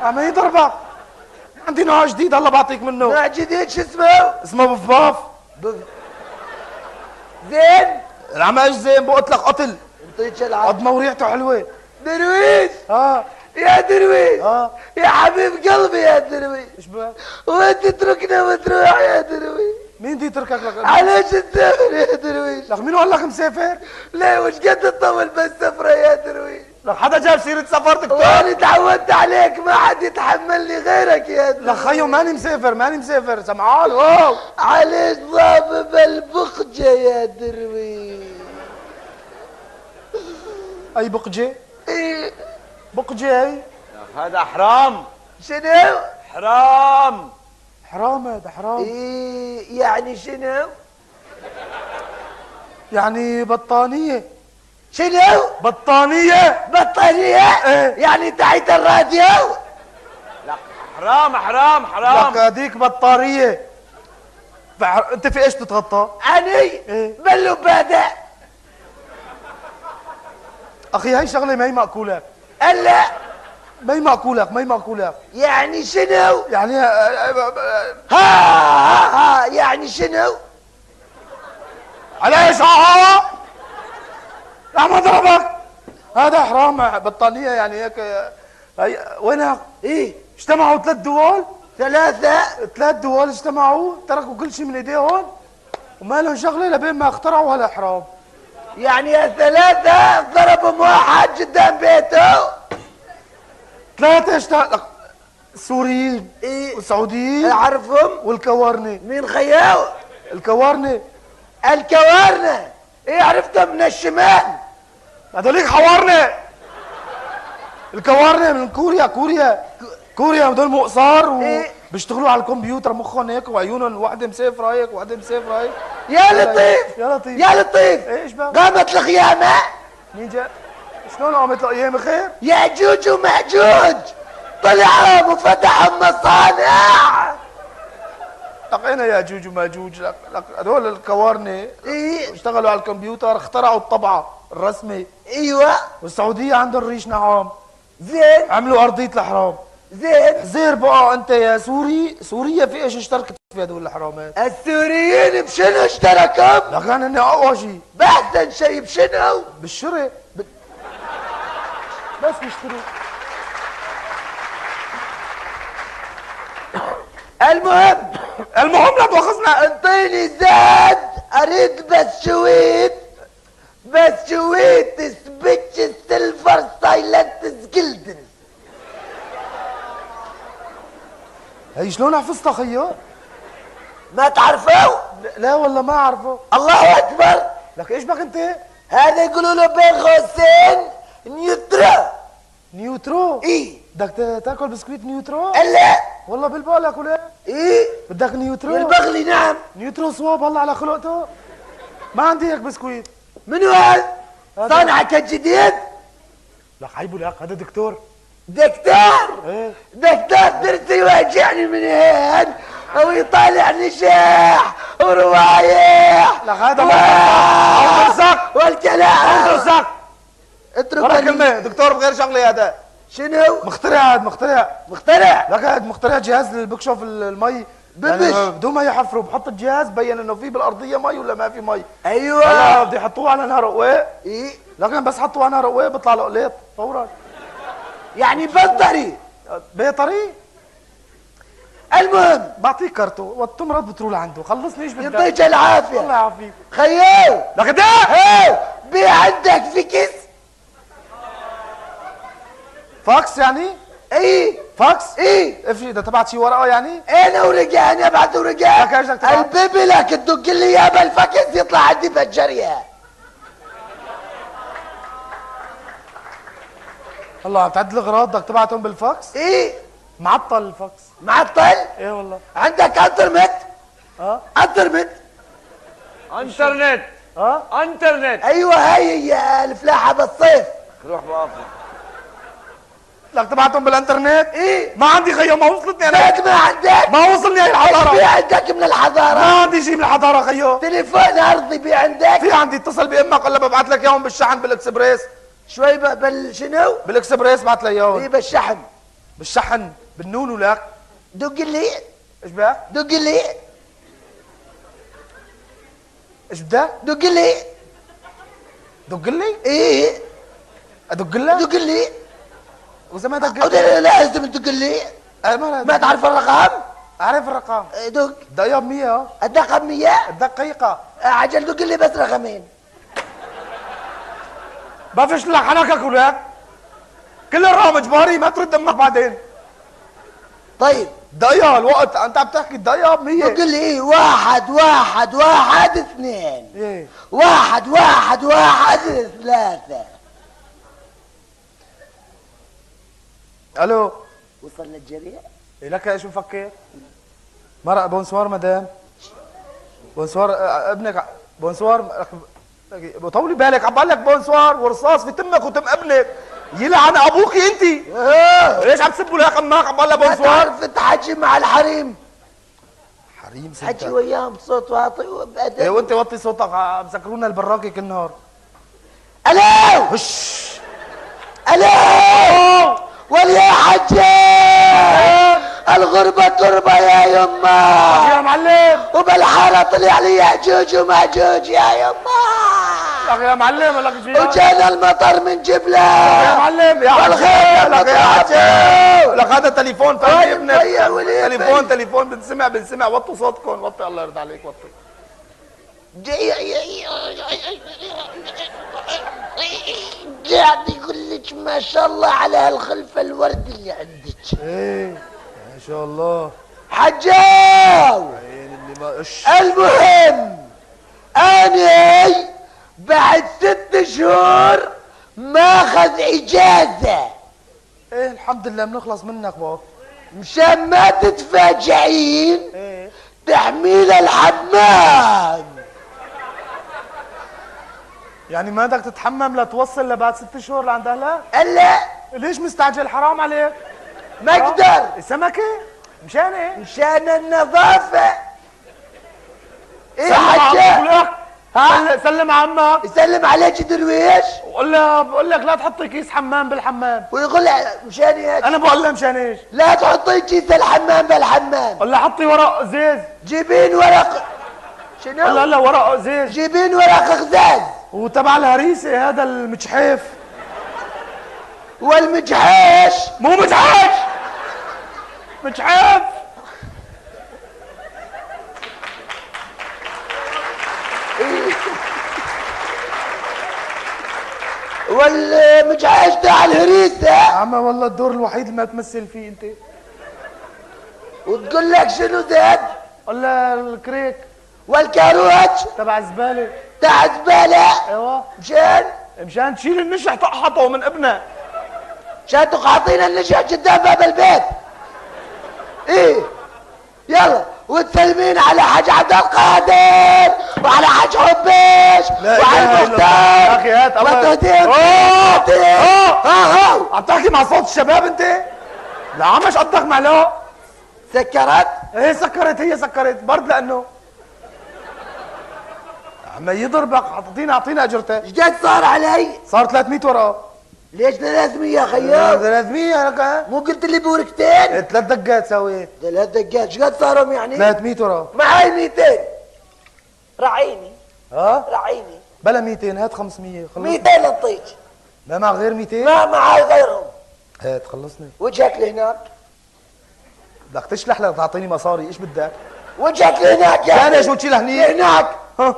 عم يضربك. عندي نوع جديد هلا بعطيك منه. نوع جديد شو اسمه؟ اسمه بفباف. زين؟ عم ايش زين؟ بقول لك قتل. انطيك العافية. قد ما وريحته حلوه. درويش. يا درويش. يا حبيب قلبي يا درويش. ايش بك؟ وين تتركنا وتروح يا درويش؟ مين بده يتركك لك؟ علاش تسافر يا درويش؟ لك مين قال لك مسافر؟ ليه وش قد تطول بالسفرة يا درويش؟ لك حدا جاب سيرة سفر دكتور؟ وانا تعودت عليك ما حد يتحملني غيرك يا درويش. لك خيو ماني مسافر سمعان واو. علاش ضابب البقجة يا درويش؟ اي بقجة؟ ايه بقجة هي؟ هذا حرام. شنو؟ حرام. حرام هذا حرام. ايه يعني شنو؟ يعني بطانية. شنو؟ بطانية. بطانية؟ ايه يعني تحت الراديو؟ لا حرام حرام حرام. لك هذيك بطارية. انت في ايش تتغطى؟ اني؟ ايه؟ باللبادة. اخي هاي شغلة ما هي مأكولة. الا ما هي مأكولة. يعني شنو؟ يعني ها يعني شنو؟ على ايش لا ما ضربك. هذا حرام بطانية يعني هيك. هي وينها؟ ايه اجتمعوا 3 دول. 3 دول اجتمعوا تركوا كل شيء من ايديهم وما لهم شغله لبين ما اخترعوا هالحرام. يعني ال3 ضربهم واحد قدام بيته. 3 السوريين. ايه والسعوديين. اعرفهم. والكوارنه. مين خياو؟ الكوارنه. الكوارنه. ايه عرفتهم من الشمال. هذوليك حوارنه. الكوارنه من كوريا هذول مقصار وبيشتغلوا على الكمبيوتر مخهم هيك وعيونهم واحده مسافره هيك وواحده مسافره هيك. يا لطيف ايش بقى؟ قامت القيامه. مين جاء؟ شلون قامت القيامه خير؟ ياجوج وماجوج طلعوا وفتحوا مصانع. لقينا ياجوج وماجوج. لك هذول الكوارنه اشتغلوا على الكمبيوتر اخترعوا الطبعه الرسمي. ايوه. والسعوديه عندهم ريش نعام. زين. عملوا ارضيه الحرام. زين. حزير بقى انت يا سوريا في ايش اشتركت في هدول الحرامات؟ السوريين بشنو اشتركوا؟ لكن هن اقوى شيء. باحسن شيء بشنو؟ بالشري. بس بيشتروا. المهم لا تواخذنا. انطيني زاد اريد بس شويت سبيتش السيلفر سايلنت سكيلدن. هي شلون حفظتها خيو؟ ما تعرفه؟ لا والله ما اعرفه. الله اكبر. لك ايش بك انت؟ هذا يقولوا له بين قوسين نيوترو. ايه بدك تاكل بسكويت نيوترو؟ الا والله بالبال اكل ايه بدك نيوترو؟ البغلي نعم. نيوترو صواب الله على خلقته. ما عندي هيك بسكويت. منو هذا؟ صانعك الجديد؟ لك عيبوا لك هذا دكتور. ايه دكتور درسي يواجعني من هين ويطالعني شاح وروايح. لك هذا مرزق والكلام مرزق. اترك كلمة دكتور بغير شغلة. هذا شنو؟ مخترع. لك هذا مخترع جهاز اللي بكشف المي يعني بدون ما يحفروا بحط الجهاز بين انه في بالارضيه مي ولا ما في مي. ايوه. هلا بده يحطوه على نهر قوي. ايه لكن بس حطوه على نهر قوي بيطلع له قليط فورا. يعني بيطري. المهم بعطيك كارته وقت تمرض بتروح لعنده. خلصني ايش بدك؟ يعطيك العافيه. الله يعافيك خيال. لك ده بي عندك فيكس. فاكس يعني؟ ايه فاكس؟ ايه افشي ده تبعت شي ورقه يعني؟ انا ورقه انا ابعت ورقه. لك ايش بدك تبعت؟ البيبي لك تدق لي اياه بالفاكس يطلع عندي فجريها. الله عم تعد الاغراض بدك تبعتهم بالفاكس؟ ايه معطل الفاكس. معطل؟ ايه والله. عندك انترنت؟ انترنت ايوه هي الفلاحه بالصيف. روح بقفل. لك تبعتهم بالانترنت؟ ايه ما عندي خيو ما وصلتني انا. ما عندك؟ ما وصلني هاي الحضاره. في عندك من الحضاره؟ ما عندي شيء من الحضاره خيو. تليفون ارضي في عندك؟ في عندي. اتصل بامك ولا ببعث لك اياهم بالشحن بالاكسبريس. شوي بالشنو؟ بالاكسبريس بعت لي اياهم. ايه بالشحن. بالشحن بالنون ولك. دق لي. ايش بقى؟ دق لي. ايش بدك؟ دق لي. دق لي؟ ايه ادق لك؟ دق لي. واذا ما دق لي؟ لا لازم تدق لي. ما تعرف الرقم؟ اعرف الرقم. دق. دقيقة ب100. الرقم 100. الدقيقة. عجل دق لي بس رقمين. بفش لك حنكك ولك. كل الرقم اجباري ما ترد امك بعدين. طيب دقيقة الوقت انت عم تحكي دقيقة ب100. دق لي ايه 1 1 1 2. ايه 1 1 1 3. الو. وصلنا الجريء؟ إيه لك ايش مفكر؟ مرق بونسوار مدام. بونسوار ابنك بونسوار. طولي بالك عم بقول لك بونسوار ورصاص في تمك وتم ابنك. يلعن ابوكي انت. ليش عم تسبوا لك امك عم بقول لك بونسوار؟ تعرف تحكي مع الحريم. حريم ستة. حكي وياهم بصوت واطي وبأدب. ايه وانت وطي صوتك مسكرونا البراكي كل نهار. الو. هش. الو. واليا حجاج الغربة تربة يا يما. يا معلم. وبالحارة طلع لي يأجوج ومأجوج يا يما. يا معلم لك فيها. وجانا المطر من جبلة. يا معلم يا والخير لك يا حجاج. لك هذا تليفون فهمني ابنك. طيب وليه تليفون بنسمع وطوا صوتكم وطي الله يرضى عليك وطي. قاعد يقول لك ما شاء الله على هالخلفة الورد اللي عندك. ايه ما شاء الله. حجاو. اللي ما المهم أنا بعد 6 شهور ماخذ إجازة. ايه الحمد لله بنخلص منك بابا. مشان ما تتفاجئين ايه تحميل الحمام. يعني ما بدك تتحمم لتوصل لبعد 6 شهور لعند اهلك؟ الا ليش مستعجل حرام عليك؟ ما اقدر. السمكة؟ مشان ايه؟ مشان النظافة. ايه سلم حجة؟ على ها؟ سلم عمك. يسلم عليك درويش بقول لها بقول لك لا تحطي كيس حمام بالحمام. ويقول لها مشان ايش؟ انا بقول لها مشان ايش؟ لا تحطي كيس الحمام بالحمام. قول لها حطي ورق زيز. جيبين ورق. شنو؟ قول لها ورق زيز. جيبين ورق غزاز. وتبع الهريسه هذا المجحيف. والمجحاش. مو مجحيف مجحيف. والمجحاش تاع الهريسة. عمى والله الدور الوحيد اللي ما تمثل فيه انت. وتقول لك شنو زاد؟ قول لها الكريك والكاروت تبع الزباله. تاع زبالة. ايوه مشان تشيل النشح تقحطه من ابنه. مشان تقاطين النشا قدام باب البيت. ايه يلا وتسلمين على حاج عبد القادر وعلى حاج حبيش وعلى المختار. يا اخي هات وتهديم. عم تحكي مع صوت الشباب انت؟ لا عمش قدك معلقه. سكرت؟ ايه سكرت هي سكرت برد لانه عم يضربك. اعطينا اجرته. ايش قد صار علي؟ صار 300 ورقه. ليش 300 يا خيال؟ 300 لك ها؟ مو قلت لي بورقتين؟ 3 دقات سويت. 3 دقات ايش قد صاروا يعني؟ 300 ورقه. معاي 200. رعيني. رعيني. بلا 200 هات 500 خلص. 200 انطيك. ما مع غير 200؟ ما معاي غيرهم. هات خلصني. وجهك لهناك. بدك تشلح لك تعطيني مصاري ايش بدك؟ وجهك لهناك يعني ايش وتشيل هنيك؟ هناك. ها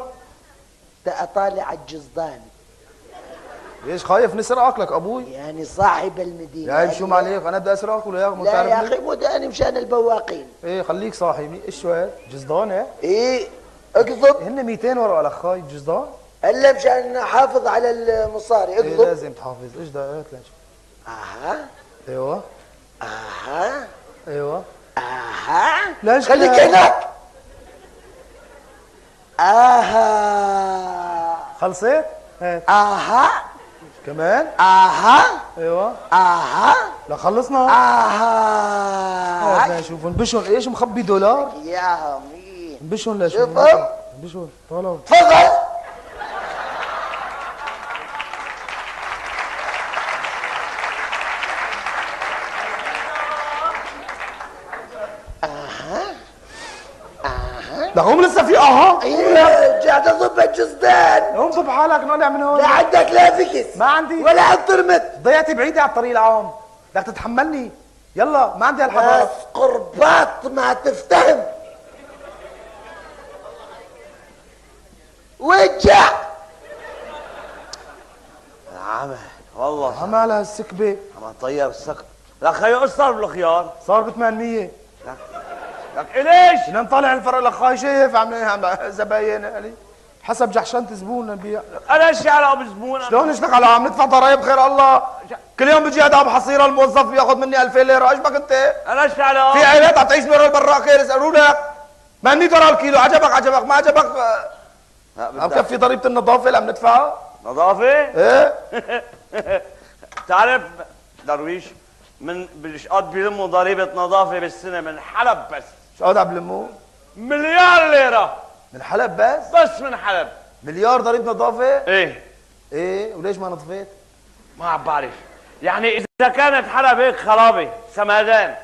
اطالع الجزدان. ليش خايف نسرقك لك ابوي؟ يعني صاحب المدينه. يعني شو معليك انا بدي اسرقك ولا ياك؟ لا يا اخي مو داني مشان البواقين. ايه خليك صاحبي. ايش شو هاد؟ جزدان ايه؟ ايه اقضب. هن 200 ورقه لخاي جزدان؟ الا مشان احافظ على المصاري اقضب. ايه لازم تحافظ. ايش ده؟ هات لنشوف. اها ايوه اها ايوه اها. ليش خليك كده؟ هناك. اها خلصت؟ هات اها كمان؟ اها ايوه اها. لا خلصنا. اها. هات لنشوف. انبشون ايش مخبي دولار؟ يا مين انبشون لشوف. شوفهم. انبشون طالعوا. تفضل. لك قوم لسه في اها. ايه قاعد اضب الجصدان. قوم صب حالك نولع من هون. لا عندك لا فكس ما عندي ولا عطرمت. ضيعتي بعيدة على الطريق العام. بدك تتحملني. يلا ما عندي هالحضارة. بس قربات ما تفتهم. وجع عمل والله عمال هالسكبة عم طير السقف. لك خيو ايش صار بالخيار؟ صار ب 800. لك ليش؟ بدنا نطلع الفرق. لك خاي شايف عم زباين علي حسب جحشنة زبون نبيع. انا ايش علاقه بزبون؟ شلون اشتغل على عم ندفع ضرايب خير الله. كل يوم بيجي هذا ابو حصيره الموظف بياخذ مني 2000 ليره. ايش بك انت؟ انا ايش علاقه؟ في عائلات عم تعيش برا البراق خير يسالوا لك 800 دولار الكيلو. عجبك ما عجبك عم كفي ضريبه النظافه اللي عم ندفعها. نظافه؟ ايه تعرف درويش من بالشقاد بيلموا ضريبه نظافه بالسنه من حلب بس شو قاعد عم بلموه؟ مليار ليره من حلب بس؟ بس من حلب. مليار ضريبه نظافه؟ ايه وليش ما نظفت؟ ما عم بعرف. يعني اذا كانت حلب هيك خرابه سمادان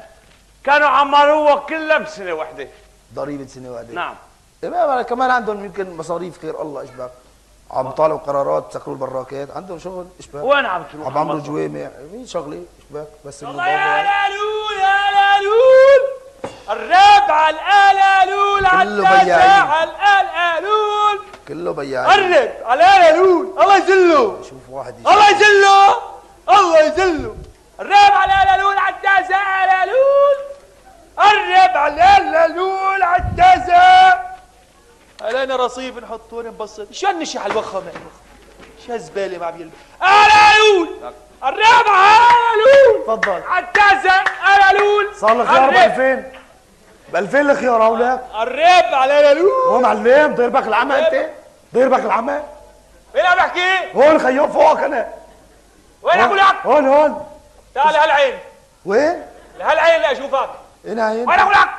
كانوا عمروها كلها بسنه وحده. ضريبه سنه واحده؟ نعم. إيه ما كمان عندهم يمكن مصاريف خير الله. ايش بك؟ عم بيطالعوا قرارات بسكروا البراكات. عندهم شغل. ايش بك؟ وين عم تروح؟ عم بعملوا جوامع. في شغله. ايش بك؟ بس الله يا لالول يا لالول الربع الالالول بياعين. الالالول كله بياعين. قرب على لالول الله يذله. شوف واحد الله يذله الله يذله. الربع الالالول عالدازة الالول. قرب على لالول عالدازة. علينا رصيف نحطه نبسط. شو هالنشي الوخم شو هالزباله ما عم يلبس. الالول الربع الالول تفضل. عالدازة الالول. صار الخيار ب 2000. ب 2000 الخيار هولك. قرب على لالول. هو معلم دير بك العمى انت. دير بك العمى. وين عم بحكي؟ هون خيو فوقك انا. وين اقول لك؟ هون تعال لهالعين. وين؟ لهالعين اللي اشوفك. هنا عين. وين اقول لك؟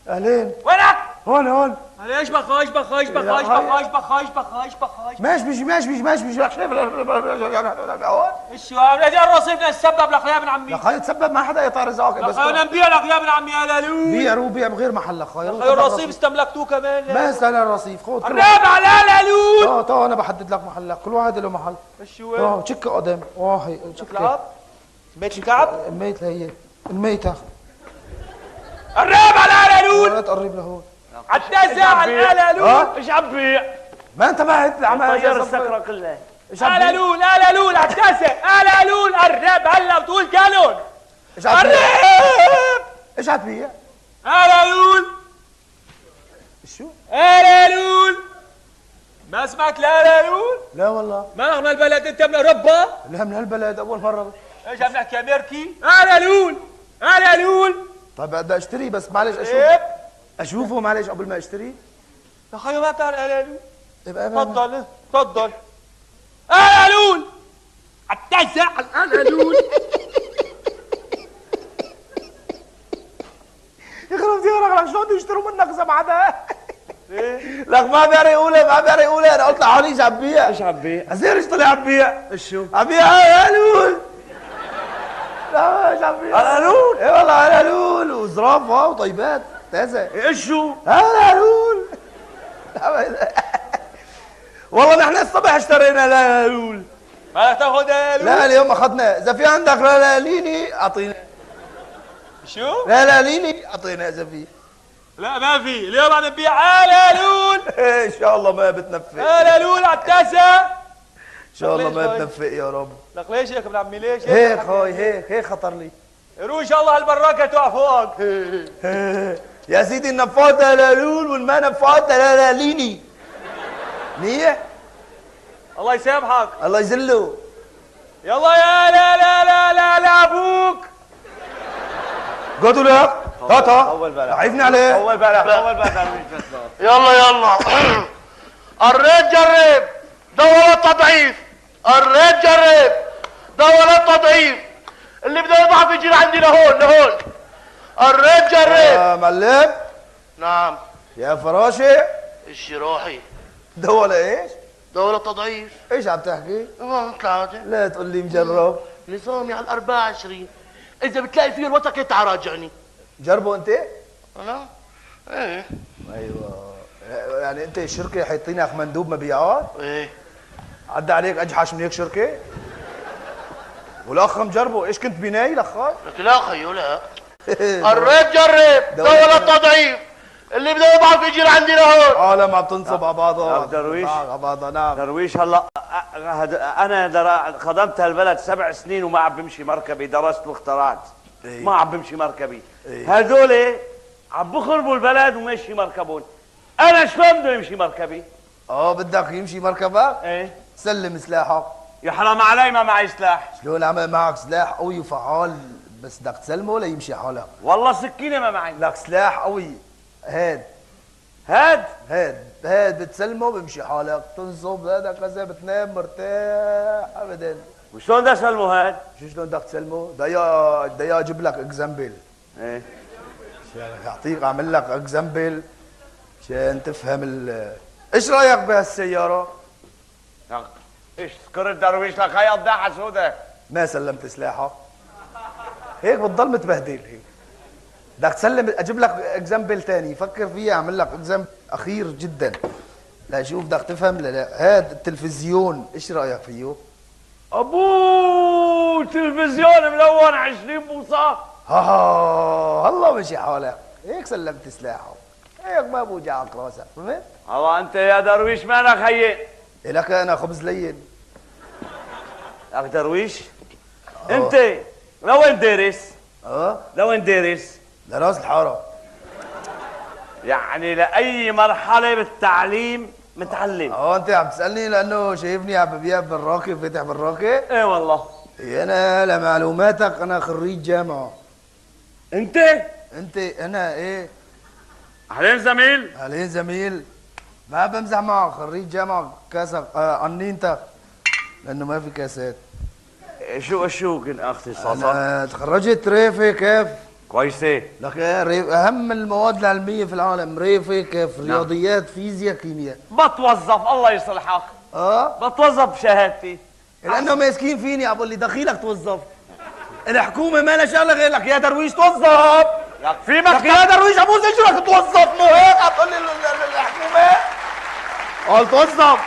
اهلين. وينك؟ هون ايش بخ ايش بخ ايش بخ ايش بخ ايش بخ ايش بخ ايش بخ ايش ماشي لك شايف هون. شو عم نجي الرصيف نتسبب لك يا ابن عمي. لك هاي تسبب ما حدا يطار رزقك بس. انا نبيع لك يا ابن عمي يا لالو. بيع بغير محلك خير. الرصيف استملكتوه كمان. ما استنى الرصيف. خذ كل الرابع لا لالول. تو انا بحدد لك محلك. كل واحد له محل. شو وين؟ تشك قدام واحد تشك كعب؟ ميت الكعب؟ الميت هي الميتة. الرابع لا لالول. لا تقرب لهون. التاسع لا لالول. ايش عم بيع؟ ما انت بعت العمى. طير السكرة كلها. لا لالول لا لالول التاسع لا لالول. قرب هلا بتقول كالون. ايش عم تبيع؟ قرب. ايش عم تبيع؟ لا لالول. شو؟ لا لالول. ما سمعت لا لالول؟ لا والله. ما من البلد انت من اوروبا؟ لا من هالبلد اول مرة. ايش عم نحكي امريكي؟ لا لالول. لا لالول. طيب بدي اشتري بس معلش اشوفه معلش قبل ما اشتري. يا خيو ما بتعرف لا لالو. يبقى تفضل تفضل. لا لالول. التاسع لا لالول. يخرب ديارك. لك شلون بده يشتروا منك اذا ما حدا؟ لك ما بيعرف يقولها انا قلت لعوني ايش عم بيع؟ ايش عم بيع؟ عزير ايش طلع عم بيع؟ شو؟ عم بيع قالول. لا ايش عم بيع؟ قالول؟ اي والله قالول وزرافه وطيبات تازه. ايش شو؟ قالول. والله نحن الصبح اشترينا لالول. بدك تاخذ لالو؟ لا اليوم اخذنا. اذا في عندك لاليني اعطينا. شو؟ لاليني اعطينا اذا في. لا ما في. اليوم عم نبيع لالول. ان شاء الله ما بتنفق. لالول على التاسع. ان شاء الله ما بتنفق يا رب. لك ليش هيك ابن عمي ليش؟ هيك خوي هيك خطر لي. روح ان شاء الله هالبراكه تقع فوقك. يا سيدي النفاضة لالول والما نفاضة لاليني. منيح؟ الله يسامحك. الله يذله. يلا يا لا لا لا لا لا ابوك. قعدوا لك. تاتا اول بلد عيفني عليه. اول بلد يلا قريت جرب دور التضعيف. قريت جرب دور التضعيف. اللي بده يضعف يجي لعندي لهون. قريت جرب. يا معلم. نعم يا فراشة. الشراحي دولة ايش؟ دور التضعيف. ايش عم تحكي؟ ثلاثة لا تقول لي مجرب. نظامي على 24. إذا بتلاقي فيه الوتك تعال راجعني. جربه انت؟ أنا؟ إيه ايوه. يعني انت الشركه حاطينك مندوب مبيعات؟ ايه عدى عليك اجحش من هيك شركه؟ والاخ مجربه، ايش كنت بناي لخاي؟ قلت لا خيو لا. قريت جرب، ده ولا تضعيف. اللي بده يبعث يجي لعندي لهون. عالم عم تنصب على بعضها. نعم درويش. على بعضها نعم. درويش هلا انا خدمت هالبلد 7 سنين وما عم بمشي مركبي، درست واخترعت. إيه. ما عم بمشي مركبي. إيه. هذول عم بخربوا البلد وماشي مركبون. انا شلون بده يمشي مركبي؟ بدك يمشي مركبك؟ ايه سلم سلاحك. يحرم علي ما معي سلاح. شلون عمل معك سلاح قوي وفعال بس بدك تسلمه ليمشي حالك؟ والله سكينه ما معي. لك سلاح قوي هاد بتسلمه بيمشي حالك، تنصب هذا كذا بتنام مرتاح ابدا. وشلون بدي اسلمه هاد؟ شلون بدك تسلمه؟ بدي اجيب لك اكزامبل. ايه اعطيك اعمل لك اكزامبل عشان تفهم ايش رايك بهالسياره؟ ايش سكرت درويش لك هاي قضاحه سودة. ما سلمت سلاحك هيك بتضل متبهدل. هيك بدك تسلم، اجيب لك اكزامبل ثاني، فكر فيها، اعمل لك اكزامبل اخير جدا لشوف بدك تفهم. لا هذا التلفزيون ايش رايك فيه؟ ابوه تلفزيون ملون 20 بوصه. الله مشي حالك، هيك سلمت سلاحه، هيك ما بوجعك راسك، فهمت؟ الله انت يا درويش مالك هين. لك انا خبز لين. لك درويش انت لوين دارس؟ لوين دارس؟ لراس الحاره. يعني لاي مرحله بالتعليم متعلم؟ انت عم تسالني لانه شايفني عم ببيع براكه وفاتح براكه؟ ايه والله. انا لمعلوماتك انا خريج جامعه. انت انا ايه؟ حاليا زميل؟ حاليا زميل، ما بمزح معك، خريج جامعه كاسك قنينتك لانه ما في كاسات. شو كنت اختصاصك؟ انا تخرجت ريفي كيف؟ كويسه. لك اهم المواد العلميه في العالم ريفي كيف؟ رياضيات، فيزياء، كيمياء. بتوظف الله يصلحك. بتوظف بشهادتي لانه ماسكين فيني عم بقول لي دخيلك توظف. الحكومه ما لها شغله غير لك يا درويش توظف. لك في مكتب يا درويش ابوس اجرك توظف، مو هيك عم تقول لي الحكومه؟ قال توظف.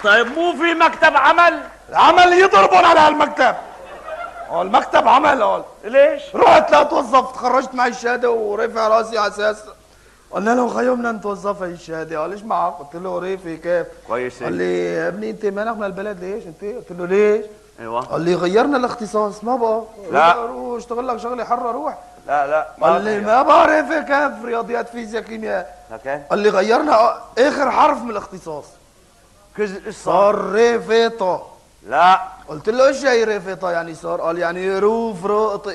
طيب مو في مكتب عمل يضربون على هالمكتب. المكتب عمل. قال ليش؟ رحت لا توظفت، تخرجت معي الشهاده ورافع راسي على اساس. قلنا له خيو بدنا نتوظف هي الشهاده. قال ليش معك؟ قلت له ريفي كيف؟ كويس. قال لي يا ابني انت مالك من البلد ليش انت؟ قلت له ليش؟ ايوه. قال لي غيرنا الاختصاص ما بقى. لا روح اشتغل لك شغله حره روح. لا قال لي ما بقى ريفي كيف؟ رياضيات، فيزياء، كيمياء. قال لي غيرنا اخر حرف من الاختصاص صار ريفيطه. لا قلت له ايش هي ريفيطه يعني صار؟ قال يعني روف رقط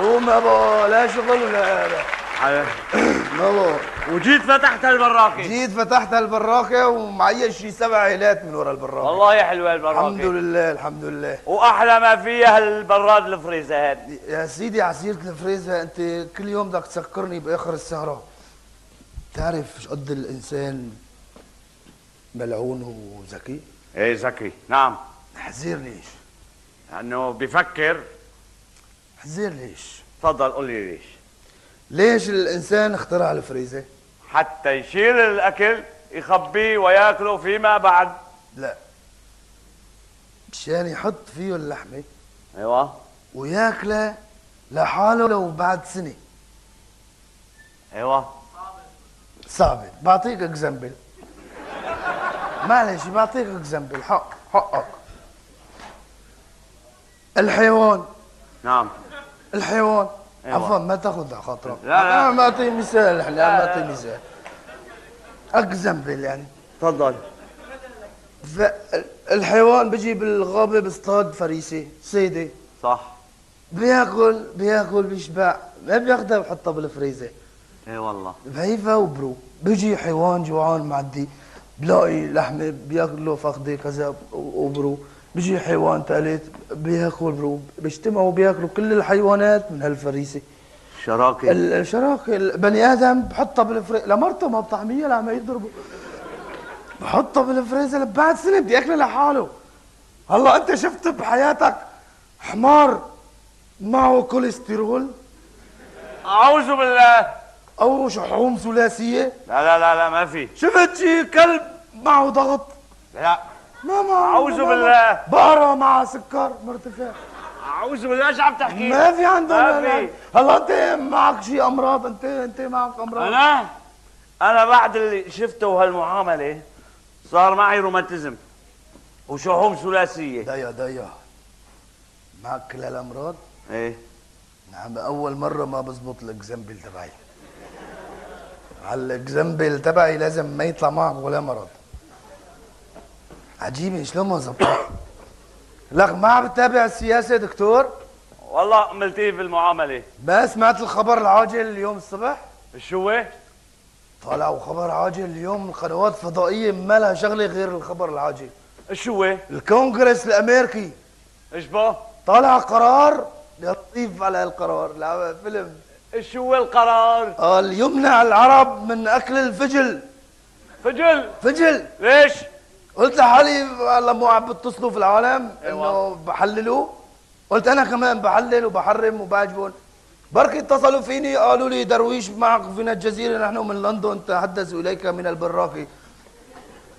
ما بقى لا شغل ولا هذا. ما بقى. وجيت فتحت البراكه. جيت فتحت البراكه ومعي شي 7 عيلات من ورا البراكه. والله حلوه البراكه. الحمد لله الحمد لله. واحلى ما فيها البراد الفريزه هاد. يا سيدي عسيرة الفريزه انت كل يوم بدك تسكرني باخر السهره. تعرف ايش قد الانسان ملعون وذكي؟ ايه ذكي نعم. حزير ليش؟ لانه بفكر. حزير ليش؟ تفضل قول لي ليش. ليش الانسان اخترع الفريزه؟ حتى يشيل الاكل يخبيه وياكله فيما بعد. لا، مشان يحط فيه اللحمه. ايوه. وياكله لحاله لو بعد سنه. ايوه. صعبه. بعطيك اكزامبل. معلش بعطيك اكزامبل. حقك. الحيوان. نعم. الحيوان. أيوة. عفوا ما تاخذ على خاطرك. لا ما اعطي مثال. احنا ما اعطي مثال. اكزامبل يعني. تفضل. الحيوان بيجي بالغابه بيصطاد فريسه صيده. صح. بياكل بيشبع، ما بياخذها بحطها بالفريزر. اي والله. بهيفا وبرو. بيجي حيوان جوعان معدي بلاقي لحمه بياكل له فخده كذا وبرو. بيجي حيوان ثالث بياكل برو. بيجتمعوا بياكلوا كل الحيوانات من هالفريسه. شراكه. الشراكه. البني ادم بحطها بالفريزر لمرته ما بطعميه لما يضربوا. بحطها بالفريزر بعد سنه بدي اكله لحاله. هلا انت شفت بحياتك حمار معه كوليسترول؟ اعوذ بالله. او شحوم ثلاثيه. لا لا لا لا ما في. شفت شي كلب معه ضغط؟ لا ما معه. أعوذ بالله. بقرة مع سكر مرتفع. أعوذ بالله، ايش عم تحكي؟ ما في عندهم. ما في. هلا انت معك شي امراض؟ انت معك امراض؟ انا بعد اللي شفته وهالمعامله صار معي روماتيزم وشحوم ثلاثيه. ديا معك كل هالامراض؟ ايه. نعم. اول مره ما بزبط الاكزامبل تبعي. على الاكزامبل تبعي لازم ما يطلع معك ولا مرض. عجيبه شلون ما زبط. لك ما عم بتتابع السياسه دكتور؟ والله ملتهي بالمعامله. ما سمعت الخبر العاجل اليوم الصبح؟ شو هو؟ طلعوا خبر عاجل اليوم. القنوات الفضائيه ما لها شغله غير الخبر العاجل. شو هو؟ الكونغرس الامريكي ايش بو؟ طالع قرار. يا لطيف على هالقرار. فيلم. شو هو القرار؟ قال يمنع العرب من اكل الفجل. فجل. ليش؟ قلت لحالي والله مو عم بتصلوا في العالم أيوة. انه بحللوا. قلت انا كمان بحلل وبحرم وبعجبهم. بركي اتصلوا فيني قالوا لي درويش معك فينا الجزيره، نحن من لندن نتحدث اليك من البراكي.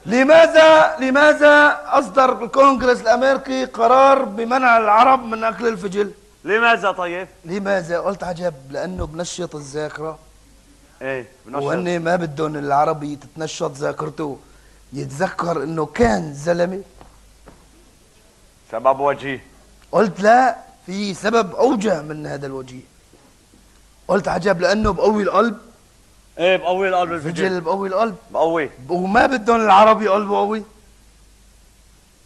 لماذا اصدر الكونغرس الامريكي قرار بمنع العرب من اكل الفجل؟ لماذا طيب؟ لماذا؟ قلت عجب، لانه بنشط الذاكره. ايه وهن ما بدهم العربي تتنشط ذاكرته، يتذكر انه كان زلمه. سبب وجيه. قلت لا، في سبب اوجه من هذا الوجيه. قلت عجب، لانه بقوي القلب. ايه بقوي القلب الفجل. بقوي القلب. بقوي. وما بدهم العربي قلبه قوي.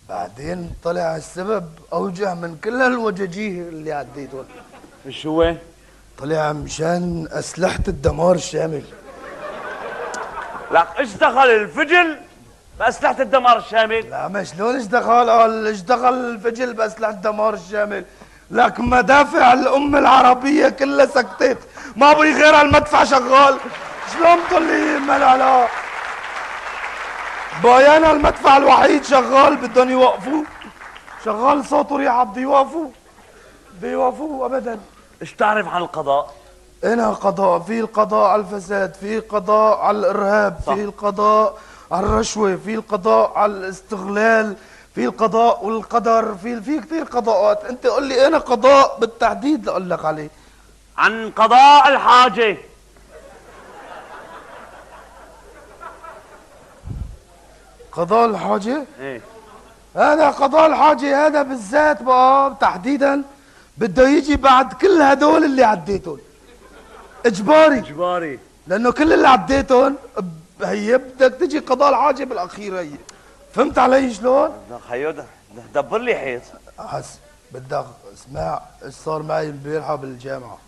بعدين طلع السبب اوجه من كل هالوجاجيه اللي عديتهم. شو هو؟ طلع مشان اسلحه الدمار الشامل. لك ايش دخل الفجل بأسلحة الدمار الشامل؟ لا ما شلون اشتغل؟ قال اشتغل الفجل بأسلحة الدمار الشامل. لك مدافع الأمة العربية كلها سكتت، ما بغي غير المدفع شغال. شلون بتقول لي ما له علاقة؟ بايانا المدفع الوحيد شغال، بدهم يوقفوه. شغال صوته ريحة، بده يوقفوه أبدا. ايش تعرف عن القضاء؟ هنا قضاء، في القضاء على الفساد، في القضاء على الإرهاب، صح. في القضاء على الرشوة، في القضاء على الاستغلال، في القضاء والقدر، في كثير قضاءات. انت قل لي انا قضاء بالتحديد اقول لك عليه. عن قضاء الحاجة. قضاء الحاجة؟ ايه. هذا قضاء الحاجة هذا بالذات بقى تحديدا بده يجي بعد كل هدول اللي عديتهم. اجباري. لانه كل اللي عديتهم هي بدك تجي قضاء الحاجة بالاخير. هي فهمت علي شلون؟ خيو دبر لي حيط. بدك اسمع ايش صار معي البارحة بالجامعة.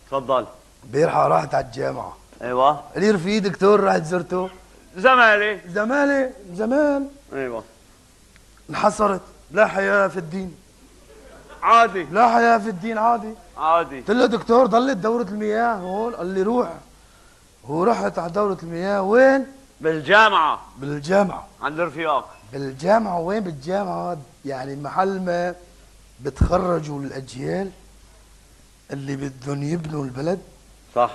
تفضل. البارحة رحت على الجامعة. ايوه. لي رفيق دكتور رحت زرته. زمان. ايوه. انحصرت. لا حياة في الدين. عادي. لا حياة في الدين عادي. عادي. قلت له دكتور ضلت دورة المياه هون؟ قال لي روح. ورحت على دورة المياه. وين؟ بالجامعة. عند رفيقك. بالجامعة. وين بالجامعة؟ يعني محل ما بتخرجوا الأجيال اللي بدهم يبنوا البلد. صح.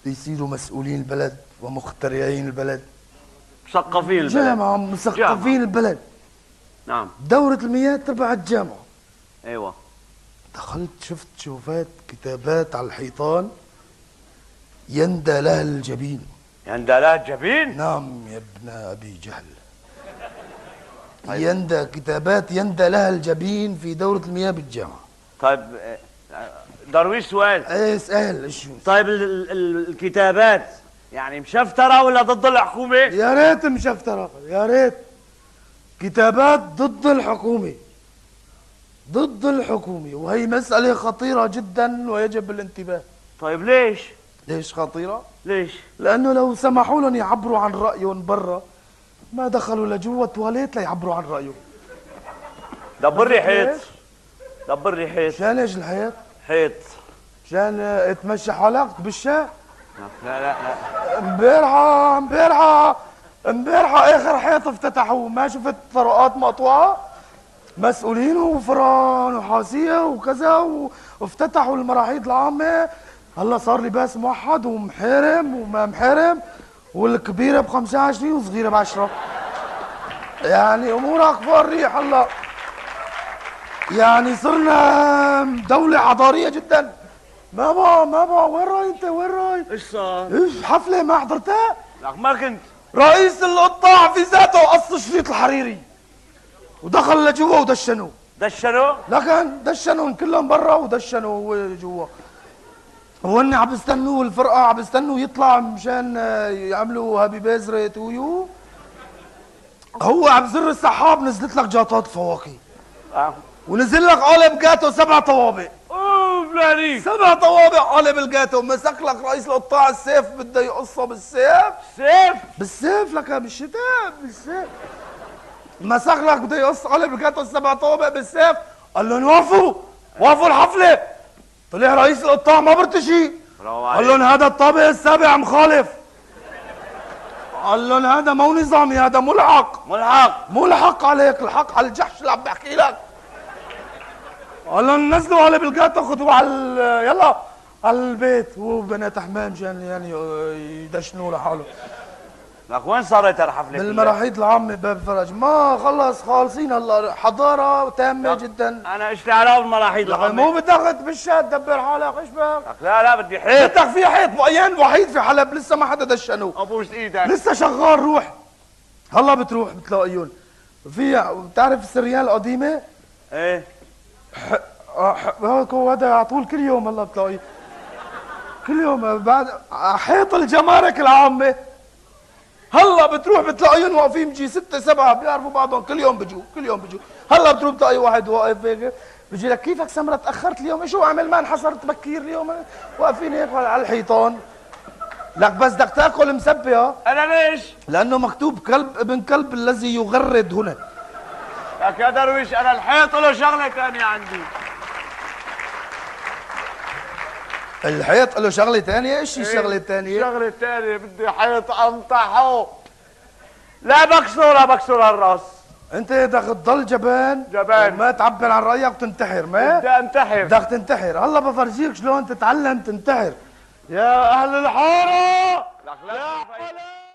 يصيروا مسؤولين البلد ومخترعين البلد. مثقفين البلد. جامعة مثقفين البلد. نعم. دورة المياه تبع الجامعة. ايوه. دخلت شوفات كتابات على الحيطان. يندى لها الجبين. نعم يا ابن أبي جهل. يندى كتابات يندى لها الجبين في دورة المياه بالجامعة. طيب درويش سؤال. ايه اسأل. شو؟ طيب الكتابات يعني مشفترة ولا ضد الحكومة؟ يا ريت مشفترة، يا ريت. كتابات ضد الحكومة، وهي مسألة خطيرة جدا ويجب الانتباه. طيب ليش خطيرة؟ ليش؟ لأنه لو سمحوا لهم يعبروا عن رأيهم برا ما دخلوا لجوا التواليت ليعبروا عن رأيهم. دبر لي حيط. شان ايش الحيط؟ حيط. شان تمشي حالك بالشارع؟ لا. امبارحة اخر حيط افتتحوه، ما شفت طرقات مقطوعة؟ مسؤولين وفران وحاسية وكذا وافتتحوا المراحيض العامة. هلا صار لباس موحد ومحرم وما محرم، والكبيره ب 25 وصغيره ب 10. يعني امورها كفار ريح هلا. يعني صرنا دولة حضارية جدا. ما بقى وين راي انت؟ وين راي؟ ايش صار؟ ايش حفلة ما حضرتها؟ لك ما كنت. رئيس القطاع في ذاته قص الشريط الحريري ودخل لجوا ودشنوا. دشنوا؟ لكن دشنوا كلهم برا ودشنوا هو جوا. وهن عم بيستنوا الفرقة عم بيستنوا يطلع مشان يعملوا هابي بيرثداي تو يو. هو عم بزر السحاب نزلت لك جاطات فواكه. ونزل لك قالب جاتو 7 طوابق. اوف لهنيك 7 طوابق قالب الجاتو. مسك لك رئيس القطاع السيف بده يقصه بالسيف. سيف؟ بالسيف لك بالشتاء بالسيف. مسك لك بده يقص قالب الجاتو 7 طوابق بالسيف. قال لهم وقفوا الحفله. طلع رئيس القطاع ما برتشي. قال لهم هذا الطابق السابع مخالف. قال لهم هذا مو نظامي، هذا ملحق عليك. الحق على الجحش اللي عم بحكي لك. قال لهم نزلوا على بالجاتو خذوه على يلا على البيت. هو بنات حمام مشان يعني يدشنوا لحاله. لك وين صارت الحفله؟ بالمراحيض العامة باب فرج. ما خلص خالصين هلا. حضارة تامة جدا. انا ايش لي علاقه بالمراحيض العامة؟ مو بدك بالشات تدبر حالك. ايش بك؟ لا بدي حيط. بدك في حيط معين وحيد في حلب لسه ما حدا دشنوه. ابوس ايدك لسه شغال. روح هلا بتروح بتلاقيهم. في بتعرف السريان القديمة؟ ايه هذا على طول كل يوم هلا بتلاقيه. كل يوم بعد حيط الجمارك العامة. هلا بتروح بتلاقيهم واقفين بيجي 6 7 بيعرفوا بعضهم. كل يوم بيجوا. هلا بتروح بتلاقي واحد واقف هيك بيجي لك كيفك سمرة تأخرت اليوم؟ شو عمل؟ ما انحصرت بكير اليوم؟ واقفين هيك على الحيطان. لك بس بدك تاكل مسبة. انا ليش؟ لأنه مكتوب كلب ابن كلب الذي يغرد هنا. لك يا درويش انا الحيط له شغله ثانيه عندي. الحيط له شغلة ثانية؟ ايش الشغلة الثانية؟ الشغله الثانيه بدي حيط انطحه. لا بكسر الراس. انت بدك تضل جبان وما تعبر عن رأيك وتنتحر. ما بدي انتحر. بدك تنتحر. هلا بفرجيك شلون تتعلم تنتحر. يا اهل الحاره. لك لا